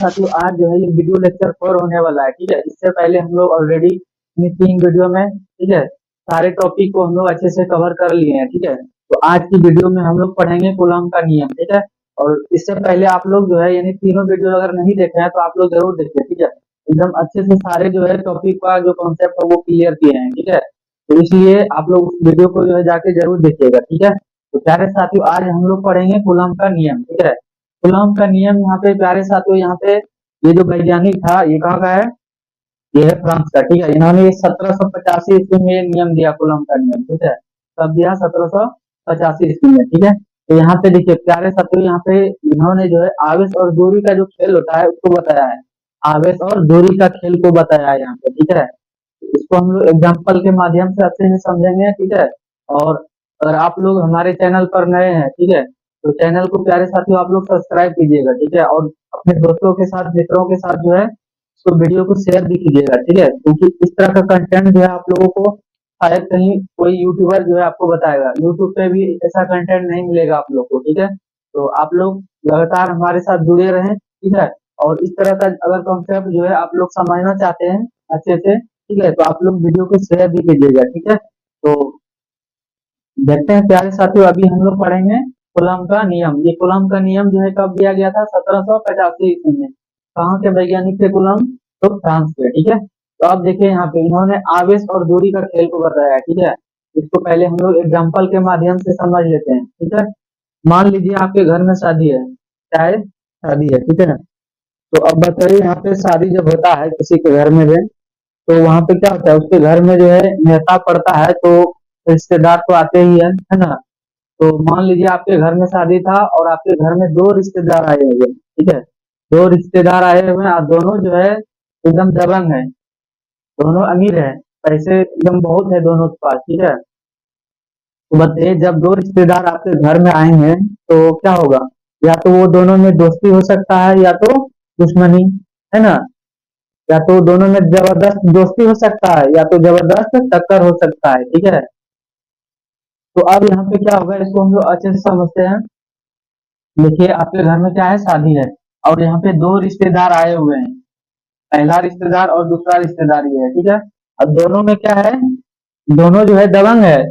साथियों आज जो है ये वीडियो लेक्चर 4 होने वाला है। ठीक है, इससे पहले हम लोग ऑलरेडी अपनी 3 वीडियो में ठीक है सारे टॉपिक को हम लोग अच्छे से कवर कर लिए हैं। ठीक है, तो आज की वीडियो में हम लोग पढ़ेंगे कूलम का नियम। ठीक है, और इससे पहले आप लोग जो है यानी तीनों वीडियो अगर नहीं देखे हैं तो आप लोग जरूर देखिए। ठीक है, एकदम अच्छे से सारे जो है टॉपिक का जो कॉन्सेप्ट है वो क्लियर किए हैं। ठीक है, तो इसलिए आप लोग उस वीडियो को जो है जाके जरूर देखिएगा। ठीक है, तो प्यारे साथियों आज हम लोग पढ़ेंगे कूलम का नियम। ठीक है, कूलम का नियम यहाँ पे प्यारे साथियों यहाँ पे ये जो वैज्ञानिक था ये कहाँ का है, ये है फ्रांस का। ठीक है, इन्होंने 1785 ईस्वी में ये नियम दिया कूलम का नियम। ठीक है, कब दिया? 1785 ईस्वी में। ठीक है, तो यहाँ पे देखिए प्यारे साथियों यहाँ पे इन्होंने जो है आवेश और दूरी का जो खेल होता है उसको बताया है। आवेश और दूरी का खेल को बताया है यहाँ पे। ठीक है, इसको हम लोग एग्जाम्पल के माध्यम से अच्छे से समझेंगे। ठीक है, और अगर आप लोग हमारे चैनल पर नए हैं ठीक है तो चैनल को प्यारे साथियों आप लोग सब्सक्राइब कीजिएगा। ठीक है, और अपने दोस्तों के साथ मित्रों के साथ जो है तो वीडियो को शेयर भी कीजिएगा। ठीक है, क्योंकि इस तरह का कंटेंट जो है आप लोगों को शायद कहीं कोई यूट्यूबर जो है आपको बताएगा, यूट्यूब पे भी ऐसा कंटेंट नहीं मिलेगा आप लोग को। ठीक है, तो आप लोग लगातार हमारे साथ जुड़े रहें। ठीक है, और इस तरह का अगर कॉन्सेप्ट जो है आप लोग समझना चाहते हैं अच्छे से ठीक है तो आप लोग वीडियो को शेयर भी कीजिएगा। ठीक है, तो देखते हैं प्यारे साथियों अभी हम लोग पढ़ेंगे कूलम का नियम। ये कूलम का नियम जो है कब दिया गया था? 1785 ईस्वी में। कहाँ के वैज्ञानिक थे कूलम? तो फ्रांस के। ठीक है, तो अब देखिए यहाँ पे इन्होंने आवेश और दूरी का खेल को बताया है। ठीक है, इसको पहले हम लोग एग्जाम्पल के माध्यम से समझ लेते हैं। ठीक है, मान लीजिए आपके घर में शादी है, क्या है? शादी है। ठीक है, तो अब बताइए यहाँ पे शादी जब होता है किसी के घर में भी तो वहां पे क्या होता है, उसके घर में जो है नेता पड़ता है तो रिश्तेदार तो आते ही है ना। तो मान लीजिए आपके घर में शादी था और आपके घर में दो रिश्तेदार आए हुए हैं। ठीक है, दो रिश्तेदार आए हुए हैं और दोनों जो है एकदम दबंग है, दोनों अमीर है, पैसे एकदम बहुत है दोनों के पास। ठीक है, तो बताइए जब दो रिश्तेदार आपके घर में आएंगे तो क्या होगा? या तो वो दोनों में दोस्ती हो सकता है या तो दुश्मनी, है ना। या तो दोनों में जबरदस्त दोस्ती हो सकता है या तो जबरदस्त टक्कर हो सकता है। ठीक है, तो अब यहाँ पे क्या होगा इसको हम लोग अच्छे से समझते हैं। देखिए आपके घर में क्या है, शादी है और यहाँ पे दो रिश्तेदार आए हुए हैं, पहला रिश्तेदार और दूसरा रिश्तेदार ये है। ठीक है, अब दोनों में क्या है, दोनों जो है दबंग है,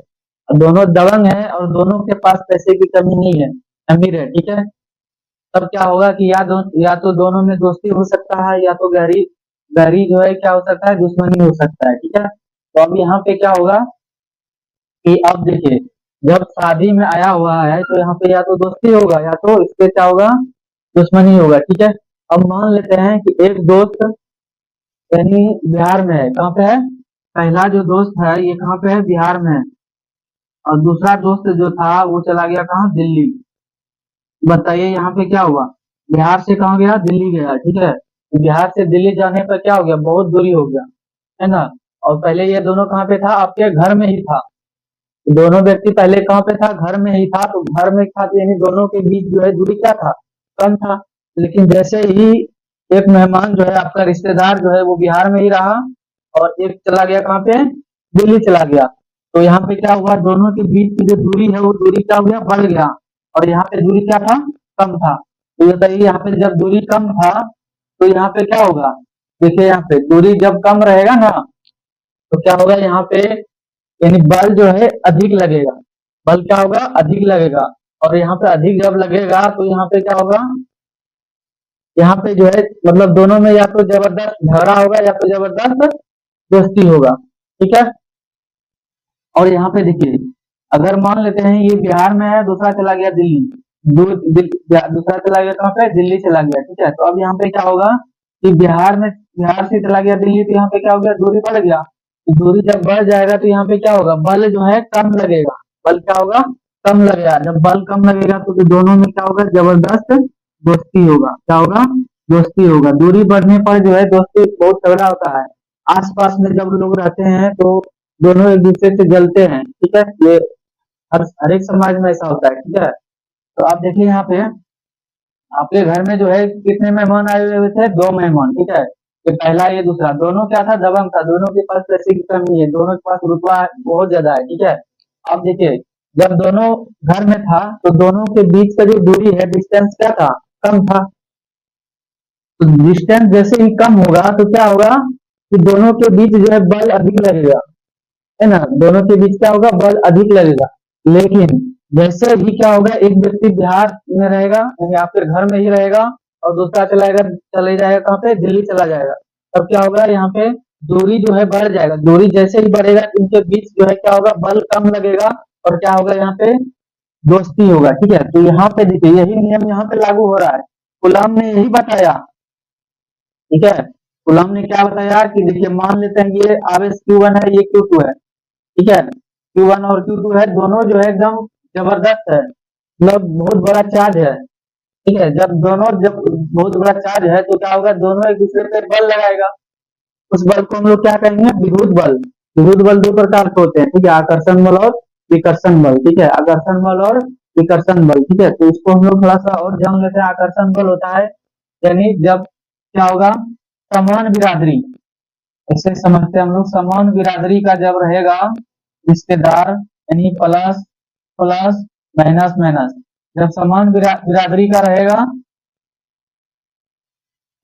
दोनों दबंग है और दोनों के पास पैसे की कमी नहीं है, अमीर है। ठीक है, तब क्या होगा कि या तो दोनों में दोस्ती हो सकता है या तो गहरी गहरी जो है क्या हो सकता है, दुश्मनी हो सकता है। ठीक है, तो अब यहाँ पे क्या होगा कि अब देखिए जब शादी में आया हुआ है तो यहाँ पे या तो दोस्ती होगा या तो इसके क्या होगा, दुश्मनी होगा। ठीक है, अब मान लेते हैं कि एक दोस्त यानी बिहार में है, कहाँ पे है? पहला जो दोस्त है ये कहाँ पे है? बिहार में है, और दूसरा दोस्त जो था वो चला गया कहाँ? दिल्ली। बताइए यहाँ पे क्या हुआ, बिहार से कहाँ गया? दिल्ली गया। ठीक है, बिहार से दिल्ली जाने पर क्या हो गया? बहुत दूरी हो गया, है ना। और पहले ये दोनों कहाँ पे था? आपके घर में ही था। दोनों व्यक्ति पहले कहाँ पे था? घर में ही था, तो घर में था तो यानी दोनों के बीच जो है दूरी क्या था? कम था। लेकिन जैसे ही एक मेहमान जो है आपका रिश्तेदार जो है वो बिहार में ही रहा और एक चला गया कहाँ पे? दिल्ली चला गया, तो यहाँ पे क्या हुआ, दोनों के बीच की जो दूरी है वो दूरी क्या हो गया? बढ़ गया। और यहाँ पे दूरी क्या था? कम था। तो ये बताइए यहाँ पे जब दूरी कम था तो यहाँ पे क्या होगा? देखिए यहाँ पे दूरी जब कम रहेगा ना तो क्या होगा यहाँ पे, यानी बल जो है अधिक लगेगा। बल क्या होगा? अधिक लगेगा। और यहाँ पे अधिक जब लगेगा तो यहाँ पे क्या होगा, यहाँ पे जो है मतलब दोनों में या तो जबरदस्त झगड़ा होगा या तो जबरदस्त दोस्ती होगा। ठीक है, और यहाँ पे देखिए अगर मान लेते हैं ये बिहार में है, दूसरा चला गया दिल्ली, दूसरा चला गया कहाँ पे? दिल्ली चला गया। ठीक है, तो अब यहाँ पे क्या होगा कि बिहार से चला गया दिल्ली, तो यहाँ पे क्या हो गया? दूरी बढ़ गया। तो दूरी जब बढ़ जाएगा तो यहाँ पे क्या होगा? बल जो है कम लगेगा। बल क्या होगा? कम लगेगा। जब बल कम लगेगा तो दोनों में क्या होगा? जबरदस्त दोस्ती होगा। क्या होगा? दोस्ती होगा। दूरी बढ़ने पर जो है दोस्ती बहुत तगड़ा होता है। आस पास में जब लोग रहते हैं तो दोनों एक दूसरे से जलते हैं। ठीक है, ये हर एक समाज में ऐसा होता है। ठीक है, तो आप देखिए यहाँ पे आपके घर में जो है कितने मेहमान आए हुए थे? दो मेहमान। ठीक है, ये पहला ये दूसरा, दोनों क्या था? दबंग था, दोनों के पास पैसे की कमी है, दोनों के पास रुतबा बहुत ज्यादा है। ठीक है, अब देखिए जब दोनों घर में था तो दोनों के बीच का जो दूरी है, डिस्टेंस क्या था? कम था। तो डिस्टेंस जैसे ही कम होगा तो क्या होगा कि दोनों के बीच जो है बल अधिक लगेगा, है ना, दोनों के बीच क्या होगा, बल अधिक लगेगा। लेकिन जैसे ही क्या होगा, एक व्यक्ति बिहार में रहेगा या फिर घर में ही रहेगा और दूसरा चले जाएगा कहाँ पे, दिल्ली चला जाएगा, तब क्या होगा, यहाँ पे दूरी जो है बढ़ जाएगा। दूरी जैसे ही बढ़ेगा इनके बीच जो है क्या होगा, बल कम लगेगा और क्या होगा, यहाँ पे दोस्ती होगा। ठीक है, तो यहाँ पे देखिए यही नियम यहाँ पे लागू हो रहा है। गुलाम ने यही बताया। ठीक है, गुलाम ने क्या बताया कि देखिए मान लेते हैं ये आवेश Q1 है, ये Q2 है। ठीक है, Q1 और Q2 है, दोनों जो है एकदम जबरदस्त है, मतलब बहुत बड़ा चार्ज है। ठीक है, जब बहुत बड़ा चार्ज है तो क्या होगा, दोनों एक दूसरे पे बल लगाएगा। उस बल को हम लोग क्या कहेंगे, विद्युत बल। विद्युत बल दो प्रकार के होते हैं, ठीक है, आकर्षण बल और विकर्षण बल। ठीक है, आकर्षण बल और विकर्षण बल। ठीक है, तो इसको हम लोग थोड़ा सा और जान लेते हैं। आकर्षण बल होता है यानी जब क्या होगा, समान बिरादरी, ऐसे समझते हैं हम लोग, समान बिरादरी का जब रहेगा रिश्तेदार, यानी प्लस प्लस माइनस माइनस, जब समान बिरादरी का रहेगा,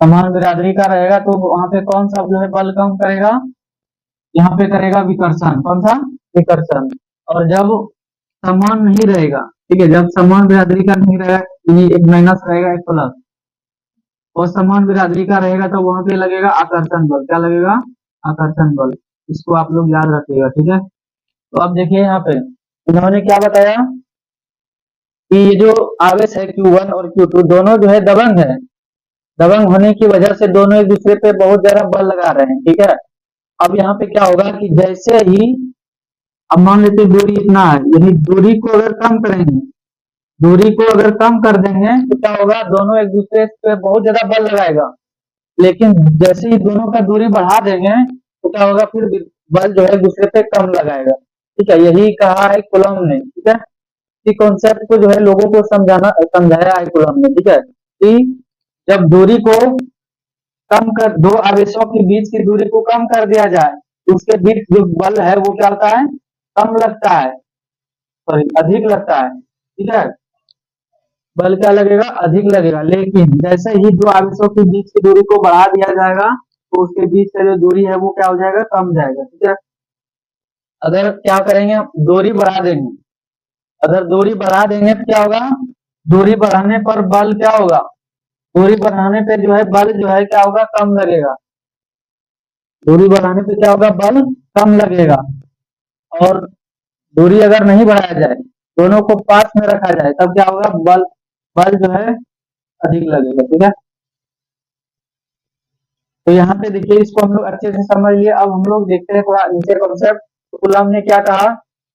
समान बिरादरी का रहेगा तो वहां पे कौन सा जो है बल कम करेगा, यहाँ पे करेगा विकर्षण। कौन सा, विकर्षण। और जब समान नहीं रहेगा, ठीक है, जब समान बिरादरी का नहीं रहेगा, ये एक माइनस रहेगा एक प्लस, और समान बिरादरी का रहेगा तो वहां पे लगेगा आकर्षण बल। क्या लगेगा, आकर्षण बल। इसको आप लोग याद रखिएगा। ठीक है, तो अब देखिए यहाँ पे इन्होंने क्या बताया कि ये जो आवेश है Q1 और Q2 दोनों जो है दबंग है। दबंग होने की वजह से दोनों एक दूसरे पे बहुत ज्यादा बल लगा रहे हैं। ठीक है, अब यहाँ पे क्या होगा कि जैसे ही, अब मान लेते हैं दूरी इतना है, यानी दूरी को अगर कम करेंगे, दूरी को अगर कम कर देंगे तो क्या होगा, दोनों एक दूसरे पे बहुत ज्यादा बल लगाएगा। लेकिन जैसे ही दोनों का दूरी बढ़ा देंगे तो क्या होगा, फिर बल जो है एक दूसरे पे कम लगाएगा। ठीक है, यही कहा है कूलम्ब ने। ठीक है, इसी कॉन्सेप्ट को जो है लोगों को समझाया है कूलम्ब ने। ठीक है, कि जब दूरी को कम कर, दो आवेशों के बीच की दूरी को कम कर दिया जाए, तो उसके बीच जो बल है वो क्या होता है, कम लगता है, सॉरी अधिक लगता है। ठीक है, बल क्या लगेगा, अधिक लगेगा। लेकिन जैसे ही दो आवेशों के बीच की दूरी को बढ़ा दिया जाएगा तो उसके बीच का जो दूरी है वो क्या हो जाएगा, कम जाएगा। ठीक है, अगर क्या करेंगे, दूरी बढ़ा देंगे, अगर दूरी बढ़ा देंगे तो क्या होगा, दूरी बढ़ाने पर बल क्या होगा, दूरी बढ़ाने पे जो है बल जो है क्या होगा, कम लगेगा। दूरी बढ़ाने पे क्या होगा, बल कम लगेगा। और दूरी अगर नहीं बढ़ाया जाए, दोनों को पास में रखा जाए, तब क्या होगा, बल बल जो है अधिक लगेगा। ठीक है, तो यहाँ पे देखिए इसको हम लोग अच्छे से समझ लिए। अब हम लोग देखते हैं थोड़ा नीचे कॉन्सेप्ट। तो कूलम्ब ने क्या कहा,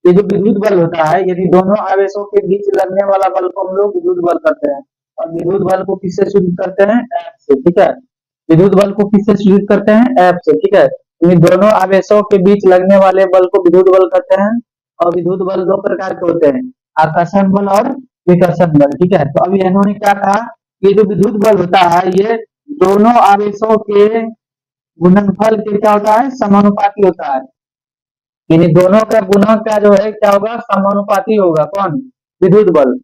ये जो विद्युत बल होता है, यदि दोनों आवेशों के बीच लगने वाला बल को हम लोग विद्युत बल करते हैं। और विद्युत बल को किससे सूचित करते हैं, F से। ठीक है, विद्युत बल को किससे सूचित करते हैं, F से। ठीक है, इन दोनों आवेशों के बीच लगने वाले बल को विद्युत बल कहते हैं। और विद्युत बल दो प्रकार के होते हैं, आकर्षण बल और विकर्षण बल। ठीक है, तो अभी इन्होंने क्या कहा, ये जो विद्युत बल होता है ये दोनों आवेशों के गुणनफल के क्या होता है, समानुपाती होता है। यानी दोनों का गुना का जो है क्या होगा, समानुपाती होगा। कौन, विद्युत बल।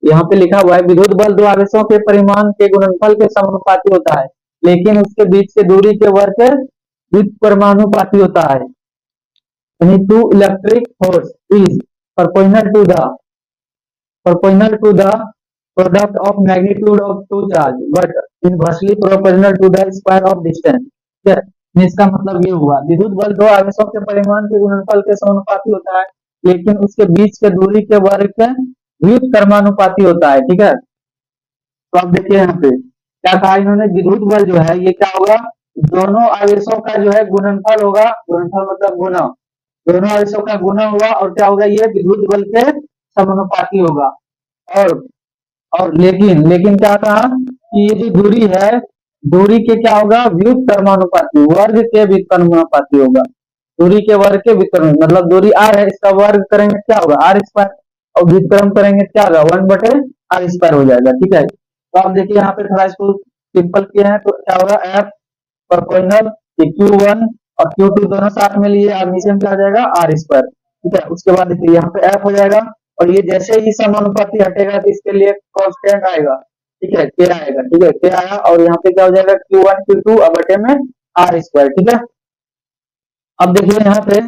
यहाँ पे लिखा हुआ है विद्युत बल दो आवेशों के परिमाण के गुणनफल के समानुपाती होता है, लेकिन उसके बीच के दूरी के वर्ग के व्युत्क्रमानुपाती होता है। यानी to electric force is proportional to the product of magnitude of two charge but inversely proportional to the square of distance। ठीक है, इसका मतलब ये हुआ, विद्युत बल दो आवेशों के परिमाण के गुणनफल के समानुपाती होता है, लेकिन उसके बीच के दूरी के वर्ग के व्युत्क्रमानुपाती होता है। ठीक है, तो अब देखिए यहाँ पे क्या कहा इन्होंने, विद्युत बल जो है ये क्या होगा, दोनों आवेशों का जो है गुणनफल होगा। गुणनफल मतलब गुना, दोनों आवेशों का गुना होगा और क्या होगा, ये विद्युत बल के समानुपाती होगा। और लेकिन लेकिन क्या कहा कि ये जो दूरी है, दूरी के क्या होगा, व्युत्क्रमानुपाती, वर्ग के व्युत्क्रमानुपाती होगा। दूरी के वर्ग के व्युत्क्रम, मतलब दूरी r है, इसका वर्ग करेंगे क्या होगा, आर स्क्वायर, और व्युत्क्रम करेंगे क्या होगा, 1/r² हो जाएगा। ठीक है, तो आप देखिए यहाँ पे थोड़ा इसको सिंपल किए हैं तो क्या होगा, F प्रोपोर्शनल Q1 और Q2 दोनों साथ में लिए, और नीचे में क्या आ जाएगा, r²। ठीक है, उसके बाद देखिए यहाँ पे F हो जाएगा, और ये जैसे ही समानुपाती हटेगा तो इसके लिए कांस्टेंट आएगा। ठीक है, के आएगा, ठीक है, के आया और यहाँ पे क्या हो जाएगा Q1 Q2 अब बटे में आर स्क्वायर, ठीक है। अब देखिए यहाँ पे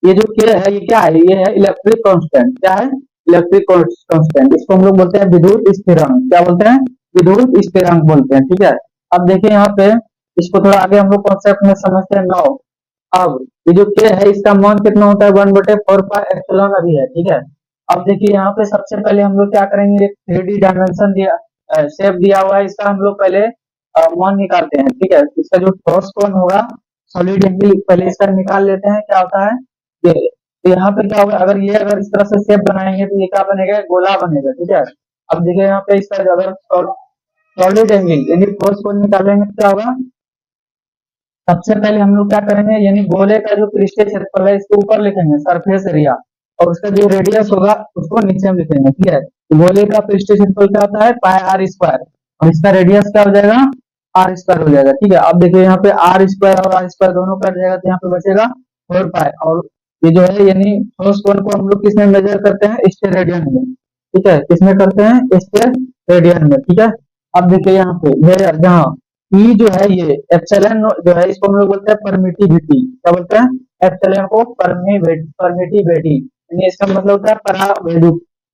ये जो के है ये क्या है, ये है इलेक्ट्रिक कांस्टेंट, क्या है इलेक्ट्रिक कांस्टेंट, इसको हम लोग बोलते हैं विद्युत स्थिरांक, क्या बोलते हैं विद्युत स्थिरांक बोलते हैं, ठीक है। अब देखिए यहाँ पे इसको थोड़ा आगे हम लोग कॉन्सेप्ट में समझते हैं नाउ। अब ये जो के है इसका मान कितना होता है 1/4 पाई एप्सिलॉन अभी है, ठीक है। अब देखिए यहाँ पे सबसे पहले हम लोग क्या करेंगे, 3D डायमेंशन दिया शेप दिया हुआ है, इसका हम लोग पहले मान निकालते हैं, ठीक है। इसका जो ठोस कोण होगा सॉलिड एंगल पहले इसका निकाल लेते हैं, क्या होता है ये, तो यहाँ पे क्या होगा अगर ये अगर इस तरह से शेप बनाएंगे तो ये क्या बनेगा गोला बनेगा, ठीक है। अब देखिए यहाँ पे इसका अगर सॉलिड एंगल यानी ठोस कोण निकालेंगे तो क्या होगा, सबसे पहले हम लोग क्या करेंगे यानी गोले का जो पृष्ठीय क्षेत्रफल है इसको ऊपर लिखेंगे सरफेस एरिया, और उसका जो रेडियस होगा उसको नीचे में लिखेंगे, ठीक है। तो गोले का पृष्ठीय क्षेत्रफल क्या होता है पाई आर स्क्वायर, और इसका रेडियस क्या हो जाएगा आर स्क्वायर हो जाएगा, ठीक है। अब देखिए यहाँ पे आर स्क्वायर और आर स्क्वायर दोनों कट जाएगा तो यहाँ पे बचेगा 4 पाई, और ये जो है यानी ठोस कोण को हम लोग किसमें मेजर करते हैं स्टेरेडियन में, ठीक है, किसमें करते हैं स्टेरेडियन में, ठीक है। अब देखिए यहाँ पे जहाँ ई जो है ये एप्सिलॉन जो है इसको हम लोग बोलते हैं परमिटिविटी, क्या बोलते हैं एप्सिलॉन को परमिटिविटी, यानी इसका मतलब होता है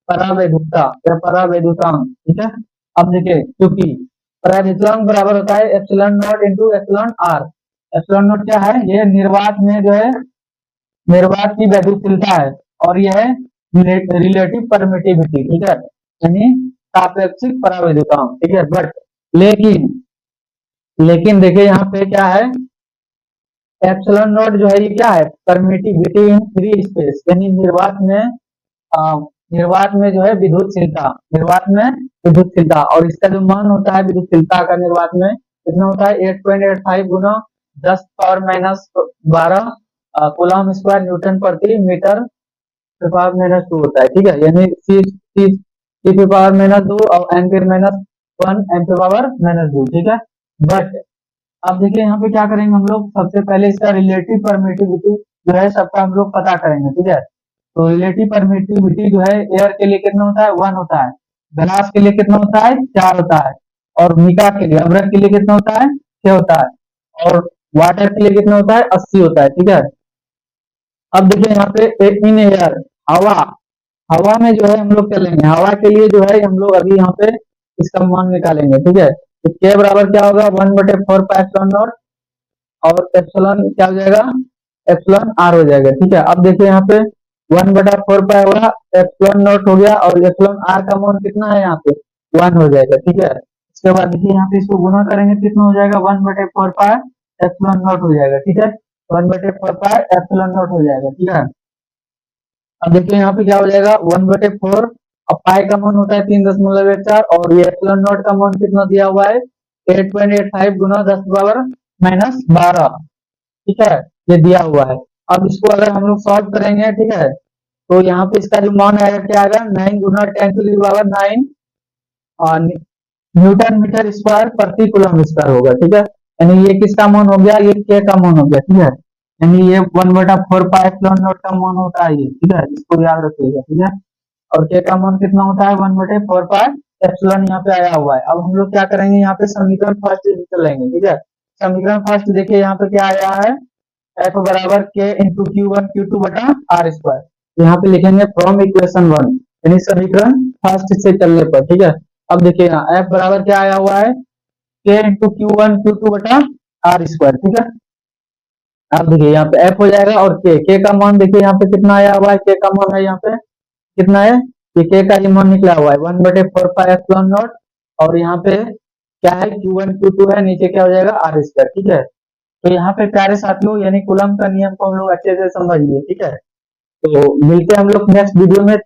परावैधुकता या परावैधुतांक, ठीक है। अब देखिए क्योंकि परावैधुतांक बराबर होता है epsilon naught into epsilon r. Epsilon naught क्या है, ये निर्वात में जो है निर्वात की वैद्युशीलता है, और यह है रिलेटिव परमिटिविटी, ठीक है, यानी सापेक्षिक परावैधुतांक, ठीक है। बट लेकिन लेकिन देखिए यहाँ पे क्या है एप्सिलॉन नॉट जो है ये क्या है परमिटिविटी इन फ्री स्पेस, यानी निर्वात में जो है विद्युतशीलता, निर्वात में विद्युतशीलता, और इसका जो मान होता है विद्युतशीलता का निर्वात में कितना होता है 8.85 गुना 10⁻⁻12 कूलम स्क्वायर न्यूटन प्रति मीटर पावर -2 होता है, ठीक है, यानी सी पावर -2 और एम्पियर -1 एम्पियर पावर -2, ठीक है। बट अब देखिए यहाँ पे क्या करेंगे हम लोग सबसे पहले इसका रिलेटिव परमिटिविटी जो है सबका हम लोग पता करेंगे, ठीक है। तो रिलेटिव परमिटिविटी जो है एयर के लिए कितना होता है 1 होता है, ग्लास के लिए कितना होता है 4 होता है, और मिका के लिए अब्रक के लिए कितना होता है 6 होता है, और वाटर के लिए कितना होता है 80 होता है, ठीक है। अब देखिए यहाँ पे इन एयर हवा, हवा में जो है हम लोग चलेंगे, हवा के लिए जो है हम लोग अभी यहाँ पे इसका मान निकालेंगे, ठीक है। तो के बराबर क्या होगा 1/4 पाई एप्सिलॉन नॉट, और एप्सिलॉन क्या हो जाएगा एप्सिलॉन आर हो जाएगा, ठीक है। अब देखिए यहाँ पे 1/4 पाई होगा एप्सिलॉन नॉट हो गया, और एप्सिलॉन आर का मान कितना है यहाँ पे 1 हो जाएगा, ठीक है। इसके बाद देखिए यहाँ पे इसको गुना करेंगे कितना हो जाएगा 1/4 पाई एप्सिलॉन नॉट हो जाएगा, ठीक है, 1/4 पाई एप्सिलॉन नॉट हो जाएगा, ठीक है। अब देखिए यहाँ पे क्या हो जाएगा 1/4, अब पाई का मान होता है 3.14, और ये एप्सिलॉन नॉट का मान कितना दिया हुआ है 8.85 गुना 10⁻⁻12, ठीक है, ये दिया हुआ है। अब इसको अगर हम लोग सॉल्व करेंगे, ठीक है, तो यहाँ पे इसका जो मान आएगा क्या आएगा 9 गुना 10⁻9 न्यूटन मीटर स्क्वायर प्रति कूलम स्क्वायर होगा, ठीक है। यानी ये किसका मान हो गया ये के का मान हो गया, ठीक है, यानी ये 1/4 पाई एप्सिलॉन नॉट का मान होता है ये, ठीक है, इसको याद रखिएगा, ठीक है। और के का मान कितना होता है 1/4 पाई एप्सिलॉन यहाँ पे आया हुआ है। अब हम लोग क्या करेंगे यहाँ पे समीकरण फर्स्ट चलेंगे, ठीक है। समीकरण फर्स्ट देखिए यहाँ पे क्या आया है एफ बराबर के इंटू Q1 Q2 बटा आर स्क्वायर, यहाँ पे लिखेंगे फ्रॉम इक्वेशन 1, यानी समीकरण फर्स्ट से चलने पर, ठीक है। अब देखिए यहाँ एफ बराबर क्या आया हुआ है के इंटू Q1 Q2 बटा आर स्क्वायर, ठीक है। अब देखिए यहाँ पे एफ हो जाएगा, और के का मान देखिए यहाँ पे कितना आया हुआ है, के का मान है यहाँ पे कितना है, ये के का मान निकला हुआ है 1/4 पाई एप्सिलॉन नॉट, और यहाँ पे क्या है Q1 Q2 है, नीचे क्या हो जाएगा आर स्क्वायर, ठीक है। तो यहाँ पे प्यारे साथियों यानी कूलम का नियम को हम लोग अच्छे से समझ लिए, ठीक है। तो मिलते हैं हम लोग नेक्स्ट वीडियो में,